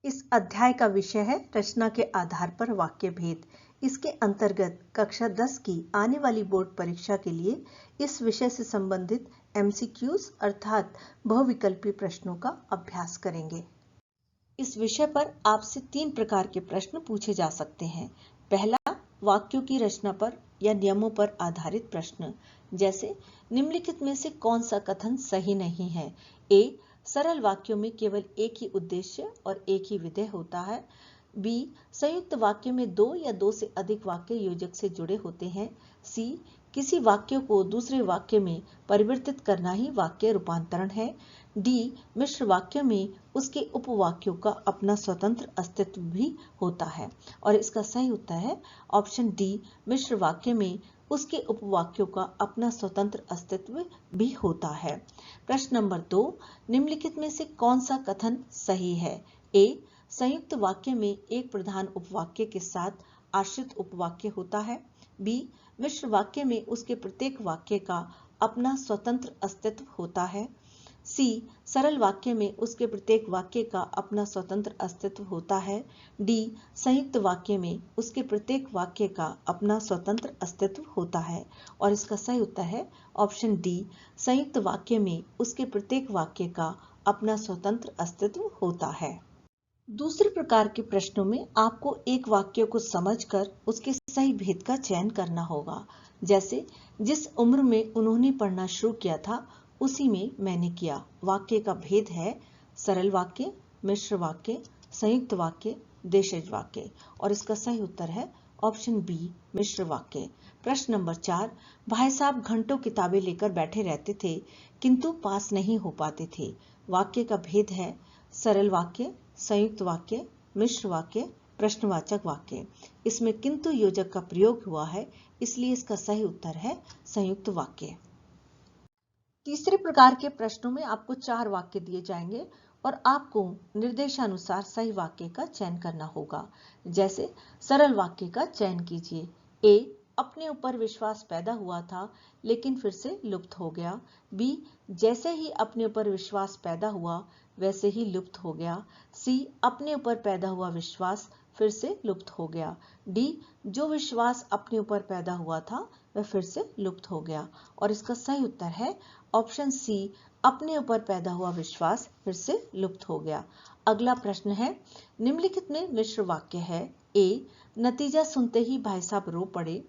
इस अध्याय का विषय है रचना के आधार पर वाक्य भेद। इसके अंतर्गत कक्षा 10 की आने वाली बोर्ड परीक्षा के लिए इस विषय से संबंधित एमसीक्यूज अर्थात बहुविकल्पी प्रश्नों का अभ्यास करेंगे। इस विषय पर आपसे 3 प्रकार के प्रश्न पूछे जा सकते हैं। पहला, वाक्यों की रचना पर या नियमों पर आधारित प्रश्न, जैसे निम्नलिखित में से कौन सा कथन सही नहीं है। ए, सरल वाक्यों में केवल एक ही उद्देश्य और एक ही विधेय होता है। बी, संयुक्त वाक्य में 2 या 2 से अधिक वाक्य योजक से जुड़े होते हैं। सी, किसी वाक्य को दूसरे वाक्य में परिवर्तित करना ही वाक्य रूपांतरण है। डी, मिश्र वाक्य में उसके उपवाक्यों का अपना स्वतंत्र अस्तित्व भी होता है। और इसका सही उत्तर है ऑप्शन डी, मिश्र वाक्य में उसके उपवाक्यों का अपना स्वतंत्र अस्तित्व भी होता है। प्रश्न नंबर 2, निम्नलिखित में से कौन सा कथन सही है। ए, संयुक्त वाक्य में एक प्रधान उपवाक्य के साथ आश्रित उपवाक्य होता है। बी, मिश्र वाक्य में उसके प्रत्येक वाक्य का अपना स्वतंत्र अस्तित्व होता है। सी, सरल वाक्य में उसके प्रत्येक वाक्य का अपना स्वतंत्र अस्तित्व होता है। डी, संयुक्त वाक्य में उसके प्रत्येक वाक्य का अपना स्वतंत्र अस्तित्व होता है। और इसका सही उत्तर है ऑप्शन डी, संयुक्त वाक्य में उसके प्रत्येक वाक्य का अपना स्वतंत्र अस्तित्व होता है। दूसरे प्रकार के प्रश्नों में आपको एक वाक्य को समझकर उसके सही भेद का चयन करना होगा। जैसे, जिस उम्र में उन्होंने पढ़ना शुरू किया था उसी में मैंने किया। वाक्य का भेद है सरल वाक्य, मिश्र वाक्य, संयुक्त वाक्य, देशज वाक्य। और इसका सही उत्तर है ऑप्शन बी, मिश्र वाक्य। प्रश्न नंबर 4, भाई साहब घंटों किताबें लेकर बैठे रहते थे किंतु पास नहीं हो पाते थे। वाक्य का भेद है सरल वाक्य, संयुक्त वाक्य, मिश्र वाक्य, प्रश्नवाचक वाक्य। इसमें किंतु योजक का प्रयोग हुआ है, इसलिए इसका सही उत्तर है संयुक्त वाक्य। तीसरे प्रकार के प्रश्नों में आपको 4 वाक्य दिए जाएंगे और आपको निर्देशानुसार सही वाक्य का चयन करना होगा। जैसे, सरल वाक्य का चयन कीजिए। ए, अपने ऊपर विश्वास पैदा हुआ था लेकिन फिर से लुप्त हो गया। बी, जैसे ही अपने ऊपर विश्वास पैदा हुआ वैसे ही लुप्त हो गया। सी, अपने ऊपर पैदा हुआ विश्वास फिर से लुप्त हो गया। डी, जो विश्वास अपने ऊपर पैदा हुआ था वह फिर से लुप्त हो गया। और इसका सही उत्तर है ऑप्शन सी, अपने ऊपर पैदा हुआ विश्वास फिर से लुप्त हो गया। अगला प्रश्न है, निम्नलिखित में मिश्र वाक्य है। ए, नतीजा सुनते ही भाई साहब रो पड़े।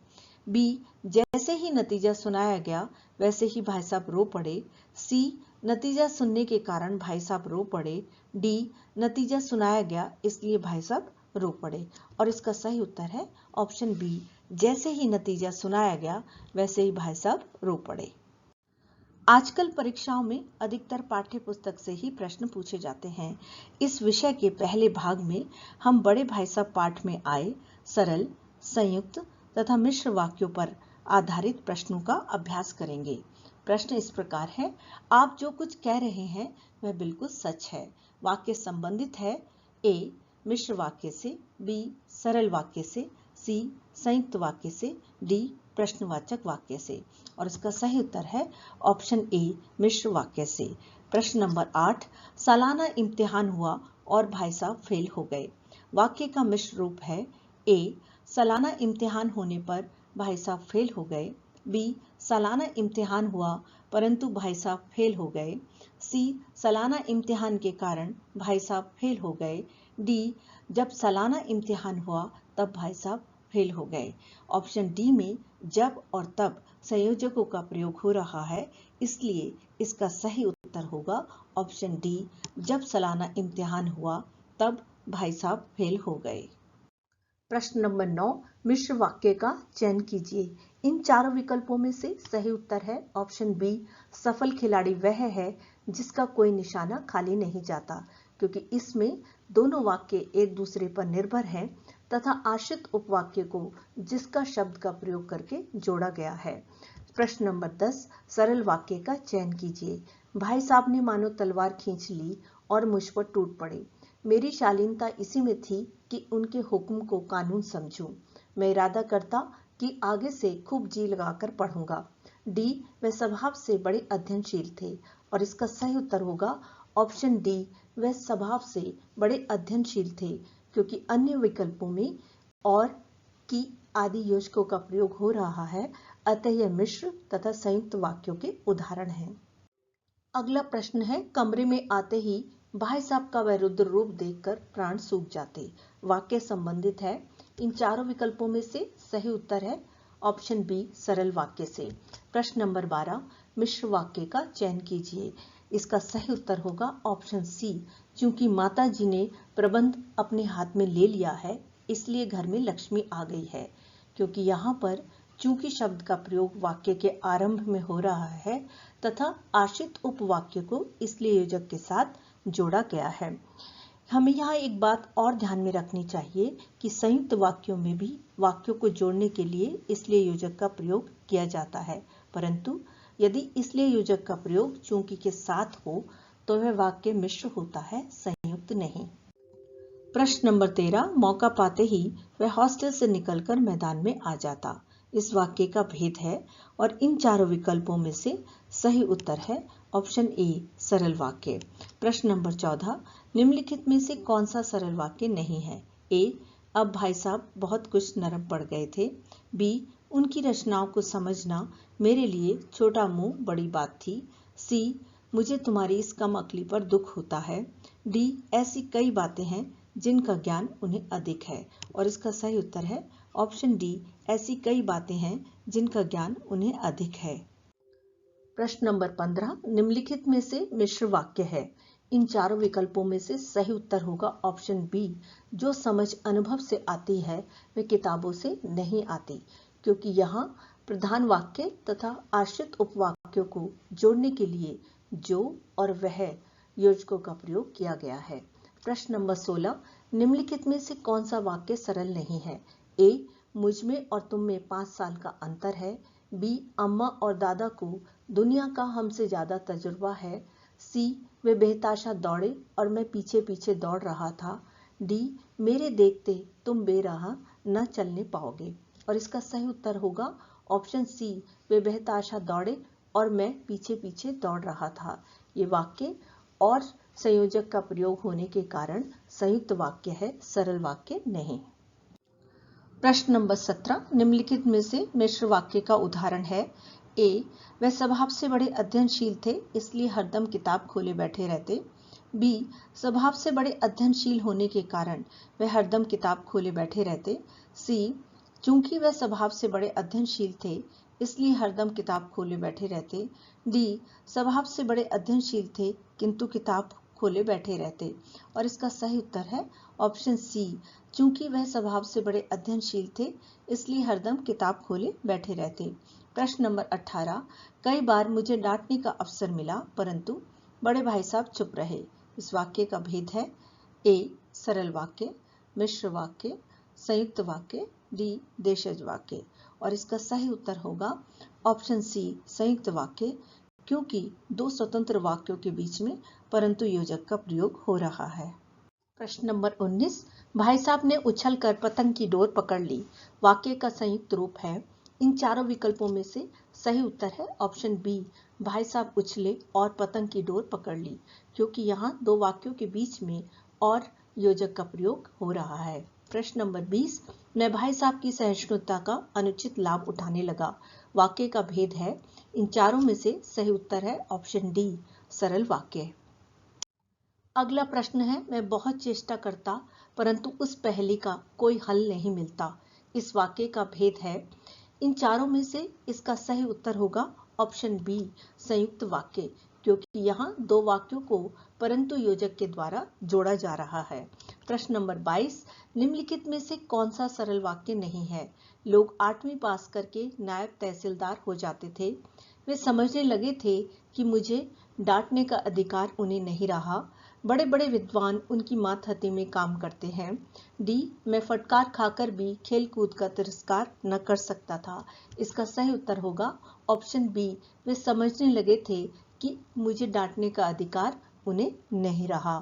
बी, जैसे ही नतीजा सुनाया गया वैसे ही भाई साहब रो पड़े। सी, नतीजा सुनने के कारण भाई साहब रो पड़े। डी, नतीजा सुनाया गया इसलिए भाई साहब रो पड़े। और इसका सही उत्तर है ऑप्शन बी, जैसे ही नतीजा सुनाया गया वैसे ही भाई साहब रो पड़े। आजकल परीक्षाओं में अधिकतर पाठ्य पुस्तक से ही प्रश्न पूछे जाते हैं। इस विषय के पहले भाग में हम बड़े भाई साहब पाठ में आए सरल, संयुक्त तथा मिश्र वाक्यों पर आधारित प्रश्नों का अभ्यास करेंगे। प्रश्न इस प्रकार है, आप जो कुछ कह रहे हैं वह बिल्कुल सच है। वाक्य संबंधित है ए, मिश्र वाक्य से, बी, सरल वाक्य से, सी, संयुक्त वाक्य से, डी, प्रश्नवाचक वाक्य से। और इसका सही उत्तर है ऑप्शन ए, मिश्र वाक्य से। प्रश्न नंबर 8, सालाना इम्तिहान हुआ और भाई साहब फेल हो गए। वाक्य का मिश्र रूप है ए, सालाना इम्तिहान होने पर भाई साहब फेल हो गए। बी, सालाना इम्तिहान हुआ परंतु भाई साहब फेल हो गए। सी, सालाना इम्तिहान के कारण भाई साहब फेल हो गए। डी, जब सालाना इम्तिहान हुआ तब भाई साहब फेल हो गए। ऑप्शन डी में जब और तब संयोजकों का प्रयोग हो रहा है, इसलिए इसका सही उत्तर होगा ऑप्शन डी, जब सालाना इम्तिहान हुआ तब भाई साहब फेल हो गए। प्रश्न नंबर 9, मिश्र वाक्य का चयन कीजिए। इन चारों विकल्पों में से सही उत्तर है ऑप्शन बी, सफल खिलाड़ी वह है जिसका कोई निशाना खाली नहीं जाता, क्योंकि इसमें दोनों वाक्य एक दूसरे पर निर्भर हैं तथा आश्रित उपवाक्य को जिसका शब्द का प्रयोग करके जोड़ा गया है। प्रश्न नंबर 10, सरल वाक्य का चयन कीजिए। भाई साहब ने मानो तलवार खींच ली और मुझ पर टूट पड़े। मेरी शालीनता इसी में थी कि उनके हुक्म को कानून समझूं। मैं इरादा करता कि आगे से खूब जी लगाकर पढ़ूंगा। डी, वे स्वभाव से बड़े अध्ययनशील थे। और इसका सही उत्तर होगा ऑप्शन डी, वह स्वभाव से बड़े अध्ययनशील थे, क्योंकि अन्य विकल्पों में और की आदि योजकों का प्रयोग हो रहा है, अतः यह मिश्र तथा संयुक्त वाक्यों के उदाहरण हैं। अगला प्रश्न है, कमरे में आते ही भाई साहब का वह रुद्र रूप देखकर प्राण सूख जाते। वाक्य संबंधित है। इन चारों विकल्पों में से सही उत्तर है ऑप्शन बी, सरल वाक्य से। प्रश्न नंबर 12, मिश्र वाक्य का चयन कीजिए। इसका सही उत्तर होगा ऑप्शन सी, क्योंकि माता जी ने प्रबंध अपने हाथ में ले लिया है, इसलिए घर में लक्ष्मी आ गई है। क्योंकि यहाँ पर चूंकि शब्द का प्रयोग वाक्य के आरंभ में हो रहा है तथा आश्रित उपवाक्य को इसलिए योजक के साथ जोड़ा गया है। हमें यहाँ एक बात और ध्यान में रखनी चाहिए कि संयुक्त वाक्यों में भी वाक्यों को जोड़ने के लिए इसलिए योजक का प्रयोग किया जाता है, परंतु यदि इसलिए योजक का प्रयोग चूंकि के साथ हो तो वह वाक्य मिश्र होता है, संयुक्त नहीं। प्रश्न नंबर 13, मौका पाते ही वह हॉस्टल से निकलकर मैदान में आ जाता। इस वाक्य का भेद है और इन चारों विकल्पों में से सही उत्तर है ऑप्शन ए, सरल वाक्य। प्रश्न नंबर 14, निम्नलिखित में से कौन सा सरल वाक्य नहीं है? ए, अब भाई साहब बहुत कुछ नरम पड़ गए थे। बी, उनकी रचनाओं को समझना मेरे लिए छोटा मुंह बड़ी बात थी। सी, मुझे तुम्हारी इस कम अक्ली पर दुख होता है। डी, ऐसी कई बातें हैं जिनका ज्ञान उन्हें अधिक है। और इसका सही उत्तर है ऑप्शन डी, ऐसी कई बातें हैं जिनका ज्ञान उन्हें अधिक है। प्रश्न नंबर 15, निम्नलिखित में से मिश्र वाक्य है। इन चारों विकल्पों में से सही उत्तर होगा ऑप्शन बी, जो समझ अनुभव से आती है वह किताबों से नहीं आती, क्योंकि यहाँ प्रधान वाक्य तथा आश्रित उपवाक्यों को जोड़ने के लिए जो और वह योजकों का प्रयोग किया गया है। प्रश्न नंबर 16, निम्नलिखित में से कौन सा वाक्य सरल नहीं है? ए, मुझ में और तुम में 5 साल का अंतर है। बी, अम्मा और दादा को दुनिया का हमसे ज्यादा तजुर्बा है। सी, वे बेहताशा दौड़े और मैं पीछे पीछे दौड़ रहा था। डी, मेरे देखते तुम बेराह न चलने पाओगे। और इसका सही उत्तर होगा ऑप्शन सी, वे बेहताशा दौड़े और मैं पीछे पीछे दौड़ रहा था। ये वाक्य और संयोजक का प्रयोग होने के कारण संयुक्त वाक्य है, सरल वाक्य नहीं। प्रश्न नंबर 17, निम्नलिखित में से मिश्र वाक्य का उदाहरण है। ए, वह स्वभाव से बड़े अध्ययनशील थे, इसलिए हरदम किताब खोले बैठे रहते। बी, स्वभाव से बड़े अध्ययनशील होने के कारण वह हरदम किताब खोले बैठे रहते। सी, चूंकि वह स्वभाव से बड़े अध्ययनशील थे, इसलिए हरदम किताब खोले बैठे रहते। डी, स्वभाव से बड़े अध्ययनशील थे किंतु किताब खोले बैठे रहते। और इसका सही उत्तर है ऑप्शन सी, चूंकि वह स्वभाव से बड़े अध्ययनशील थे, इसलिए हरदम किताब खोले बैठे रहते। प्रश्न नंबर 18, कई बार मुझे डांटने का अवसर मिला, परंतु बड़े भाई साहब चुप रहे। इस वाक्य का भेद है। ए, सरल वाक्य, मिश्र वाक्य, संयुक्त वाक्य। डी, देशज वाक्य। और इसका सही उत्तर होगा ऑप्शन सी, संयुक्त वाक्य, क्योंकि दो स्वतंत्र वाक्यों के बीच में परंतु योजक का प्रयोग हो रहा है। प्रश्न नंबर 19, भाई साहब ने उछल कर पतंग की डोर पकड़ ली। वाक्य का संयुक्त रूप है। इन चारों विकल्पों में से सही उत्तर है ऑप्शन बी, भाई साहब उछले और पतंग की डोर पकड़ ली, क्योंकि यहाँ दो वाक्यों के बीच में और योजक का प्रयोग हो रहा है। प्रश्न नंबर 20, मैं भाई साहब की सहिष्णुता का अनुचित लाभ उठाने लगा। वाक्य का भेद है। इन चारों में से सही उत्तर है ऑप्शन डी, सरल वाक्य। अगला प्रश्न है, मैं बहुत चेष्टा करता परंतु उस पहेली का कोई हल नहीं मिलता। इस वाक्य का भेद है। इन चारों में से इसका सही उत्तर होगा ऑप्शन बी, संयुक्त वाक्य, क्योंकि यहाँ दो वाक्यों को परंतु योजक के द्वारा जोड़ा जा रहा है। प्रश्न नंबर 22, निम्नलिखित में से कौन सा सरल वाक्य नहीं है? लोग 8वीं पास करके नायब तहसीलदार हो जाते थे। वे समझने लगे थे कि मुझे डांटने का अधिकार उन्हें नहीं रहा। बड़े बड़े विद्वान उनकी मातहती में काम करते हैं। डी, मैं फटकार खाकर भी खेल कूद का तिरस्कार न कर सकता था। इसका सही उत्तर होगा ऑप्शन बी, वे समझने लगे थे कि मुझे डांटने का अधिकार उन्हें नहीं रहा।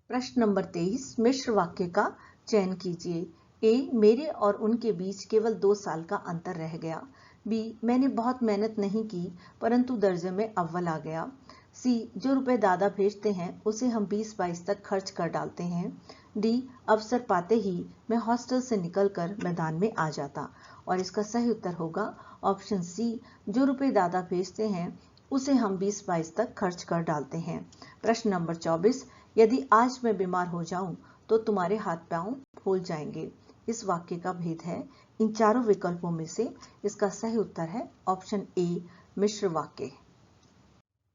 प्रश्न नंबर 23, मिश्र वाक्य का चयन कीजिए। ए, मेरे और उनके बीच केवल 2 साल का अंतर रह गया। बी, मैंने बहुत मेहनत नहीं की परंतु दर्जे में अव्वल आ गया। सी, जो रुपए दादा भेजते हैं उसे हम 20-22 तक खर्च कर डालते हैं। डी, अवसर पाते ही मैं हॉस्टल से निकलकर मैदान में आ जाता। और इसका सही उत्तर होगा ऑप्शन सी, जो रुपए दादा भेजते हैं उसे हम 20-22 तक खर्च कर डालते हैं। प्रश्न नंबर 24, यदि आज मैं बीमार हो जाऊं तो तुम्हारे हाथ पांव फूल जाएंगे। इस वाक्य का भेद है इन चारों विकल्पों में से इसका सही उत्तर है ऑप्शन ए, मिश्र वाक्य।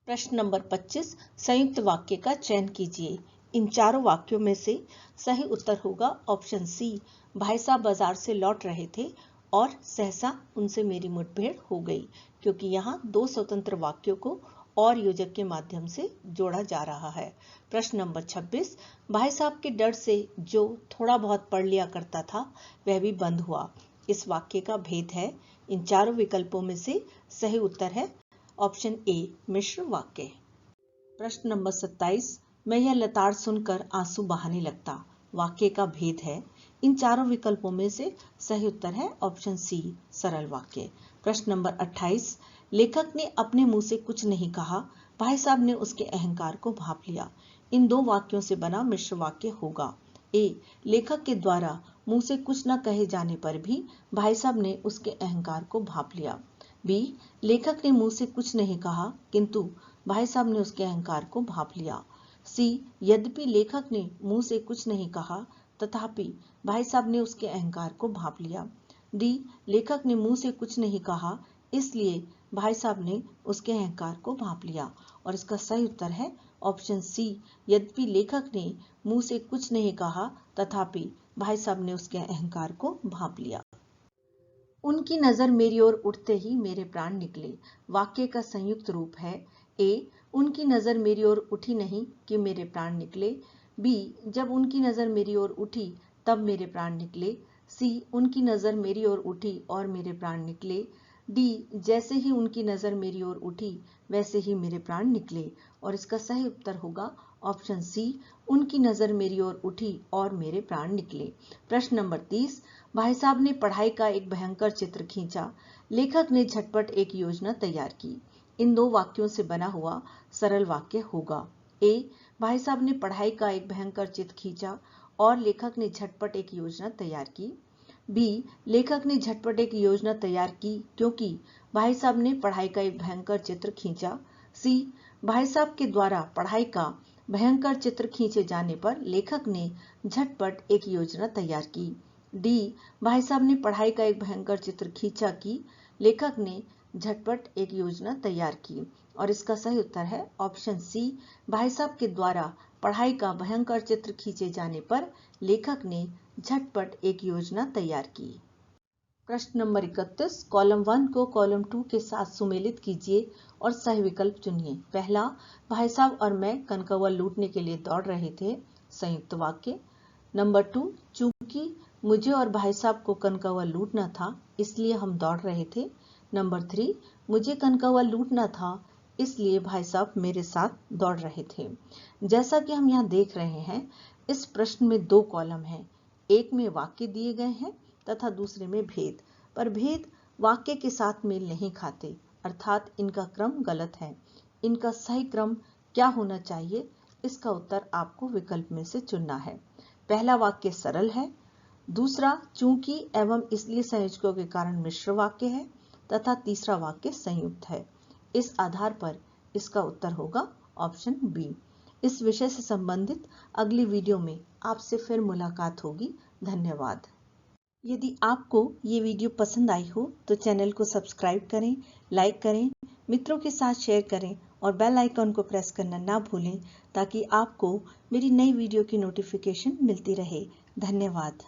प्रश्न नंबर 25, संयुक्त वाक्य का चयन कीजिए। इन चारों वाक्यों में से सही उत्तर होगा ऑप्शन सी, भाई साहब बाजार से लौट रहे थे और सहसा उनसे मेरी मुठभेड़ हो गई, क्योंकि यहाँ दो स्वतंत्र वाक्यों को और योजक के माध्यम से जोड़ा जा रहा है। प्रश्न नंबर 26, भाई साहब के डर से जो थोड़ा बहुत पढ़ लिया करता था वह भी बंद हुआ। इस वाक्य का भेद है इन चारों विकल्पों में से सही उत्तर है ऑप्शन ए, मिश्र वाक्य। प्रश्न नंबर 27, मैं यह लताड़ सुनकर आंसू बहाने लगता। वाक्य का भेद है इन चारों विकल्पों में से सही उत्तर है ऑप्शन सी, सरल वाक्य। प्रश्न नंबर 28, लेखक ने अपने मुंह से कुछ नहीं कहा, भाई साहब ने उसके अहंकार को भांप लिया। इन दो वाक्यों से बना मिश्र वाक्य होगा। ए, लेखक के द्वारा मुंह से कुछ न कहे जाने पर भी भाई साहब ने उसके अहंकार को भांप लिया। बी, लेखक ने मुंह से कुछ नहीं कहा किंतु भाई साहब ने उसके अहंकार को भांप लिया। सी, यद्यपि लेखक ने मुंह से कुछ नहीं कहा तथापि भाई साहब ने उसके अहंकार को भांप लिया। डी, लेखक ने मुंह से कुछ नहीं कहा इसलिए भाई साहब ने उसके अहंकार को भांप लिया। और इसका सही उत्तर है ऑप्शन सी, यद्यपि लेखक ने मुंह से कुछ नहीं कहा तथापि भाई साहब ने उसके अहंकार को भांप लिया। उनकी नजर मेरी ओर उठते ही मेरे प्राण निकले। वाक्य का संयुक्त रूप है ए, उनकी नजर मेरी ओर उठी नहीं कि मेरे प्राण निकले। बी, जब उनकी नजर मेरी ओर उठी तब मेरे प्राण निकले। सी, उनकी नजर मेरी ओर उठी और मेरे प्राण निकले। डी, जैसे ही उनकी नजर मेरी ओर उठी वैसे ही मेरे प्राण निकले। और इसका सही उत्तर होगा ऑप्शन सी, उनकी नजर मेरी ओर उठी और मेरे प्राण निकले। प्रश्न नंबर 30, भाई साहब ने पढ़ाई का एक भयंकर चित्र खींचा। लेखक ने झटपट एक योजना तैयार की। इन दो वाक्यों से बना हुआ सरल वाक्य होगा। ए, भाई साहब ने पढ़ाई का एक भयंकर चित्र खींचा और लेखक ने झटपट एक योजना तैयार की। बी, लेखक ने झटपट एक योजना तैयार की क्योंकि भाई साहब ने पढ़ाई का एक भयंकर चित्र खींचा। सी, भाई साहब के द्वारा पढ़ाई का भयंकर चित्र खींचे जाने पर लेखक ने झटपट एक योजना तैयार की। डी, भाई साहब ने पढ़ाई का एक भयंकर चित्र खींचा कि लेखक ने झटपट एक योजना तैयार की। और इसका सही उत्तर है ऑप्शन सी, भाई साहब के द्वारा पढ़ाई का भयंकर चित्र खींचे जाने पर लेखक ने झटपट एक योजना तैयार की। प्रश्न नंबर 31, कॉलम 1 को कॉलम 2 के साथ सुमेलित कीजिए और सही विकल्प चुनिए। पहला, भाई साहब और मैं कनकौवा लूटने के लिए दौड़ रहे थे। संयुक्त वाक्य। नंबर 2, चूंकि मुझे और भाई साहब को कनकौवा लूटना था इसलिए हम दौड़ रहे थे। नंबर 3, मुझे कनकौवा लूटना था इसलिए भाई साहब मेरे साथ दौड़ रहे थे। जैसा कि हम यहाँ देख रहे हैं, इस प्रश्न में दो कॉलम हैं। एक में वाक्य दिए गए हैं तथा दूसरे में भेद, पर भेद वाक्य के साथ मेल नहीं खाते, अर्थात इनका क्रम गलत है। इनका सही क्रम क्या होना चाहिए, इसका उत्तर आपको विकल्प में से चुनना है। पहला वाक्य सरल है, दूसरा चूंकि एवं इसलिए संयोजकों के कारण मिश्र वाक्य है तथा तीसरा वाक्य संयुक्त है। इस आधार पर इसका उत्तर होगा ऑप्शन बी। इस विषय से संबंधित अगली वीडियो में आपसे फिर मुलाकात होगी। धन्यवाद। यदि आपको ये वीडियो पसंद आई हो तो चैनल को सब्सक्राइब करें, लाइक करें, मित्रों के साथ शेयर करें और बेल आइकन को प्रेस करना ना भूलें ताकि आपको मेरी नई वीडियो की नोटिफिकेशन मिलती रहे। धन्यवाद।